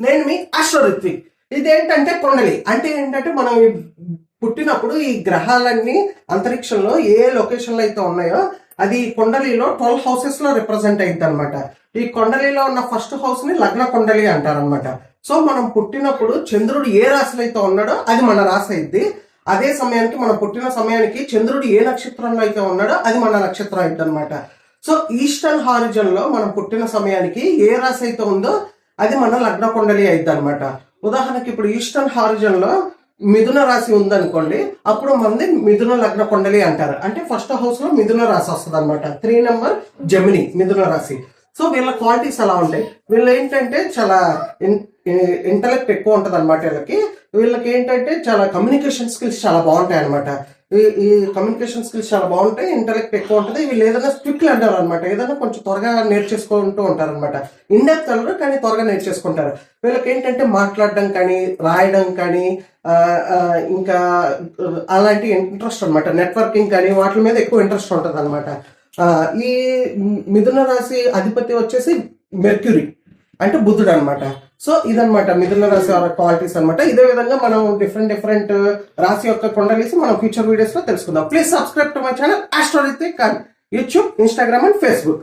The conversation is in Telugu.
నేను మీ ఆస్ట్రోరిత్విక్. ఇదేంటంటే కొండలి అంటే ఏంటంటే మనం పుట్టినప్పుడు ఈ గ్రహాలన్నీ అంతరిక్షంలో ఏ లొకేషన్లో అయితే ఉన్నాయో అది కొండలిలో 12 హౌసెస్ లో రిప్రజెంట్ అయింది అనమాట. ఈ కొండలిలో ఉన్న ఫస్ట్ హౌస్ ని లగ్న కొండలి అంటారనమాట. సో మనం పుట్టినప్పుడు చంద్రుడు ఏ రాశిలో అయితే ఉన్నాడో అది మన రాశి అయింది. అదే సమయానికి మనం పుట్టిన సమయానికి చంద్రుడు ఏ నక్షత్రంలో అయితే ఉన్నాడో అది మన నక్షత్రం అయింది అనమాట. సో ఈస్టర్న్ హారిజన్ లో మనం పుట్టిన సమయానికి ఏ రాశి అయితే ఉందో అది మన లగ్న కొండలి అయింది అనమాట. ఉదాహరణకి ఇప్పుడు ఈస్టర్న్ హారిజన్ లో మిథున రాశి ఉందనుకోండి, అప్పుడు మనది మిథున లగ్న కొండలి అంటారు. అంటే ఫస్ట్ హౌస్ లో మిథున రాశి వస్తుంది అనమాట. 3 నెంబర్ జెమిని మిథున రాశి. సో వీళ్ళ క్వాలిటీస్ ఎలా ఉంటాయి, వీళ్ళు ఏంటంటే చాలా ఇంటలెక్ట్ ఎక్కువ ఉంటుంది అనమాట. వీళ్ళకి ఏంటంటే చాలా కమ్యూనికేషన్ స్కిల్స్ చాలా బాగుంటాయి అనమాట. ఈ కమ్యూనికేషన్ స్కిల్స్ చాలా బాగుంటాయి, ఇంటలెక్ట్ ఎక్కువ ఉంటుంది. వీళ్ళు ఏదైనా క్విక్లీ అంటారు అనమాట, ఏదైనా కొంచెం త్వరగా నేర్చేసుకుంటూ ఉంటారు అనమాట. ఇండెప్త్ అన్నారు కానీ త్వరగా నేర్చేసుకుంటారు. వీళ్ళకి ఏంటంటే మాట్లాడడం కానీ రాయడం కానీ ఇంకా అలాంటి ఇంట్రెస్ట్ అనమాట. నెట్వర్కింగ్ కానీ వాటి మీద ఎక్కువ ఇంట్రెస్ట్ ఉంటుంది అనమాట. ఈ మిథున రాశి అధిపతి వచ్చేసి మెర్క్యూరీ అంటే బుధుడు అనమాట. సో ఇదనమాట మిథున రాశి క్వాలిటీస్ అనమాట. ఇదే విధంగా మనం డిఫరెంట్ రాశి యొక్క కొండలీసి మనం ఫ్యూచర్ వీడియోస్ లో తెలుసుకుందాం. Please subscribe to my channel Astro Rithvik on YouTube, Instagram and Facebook.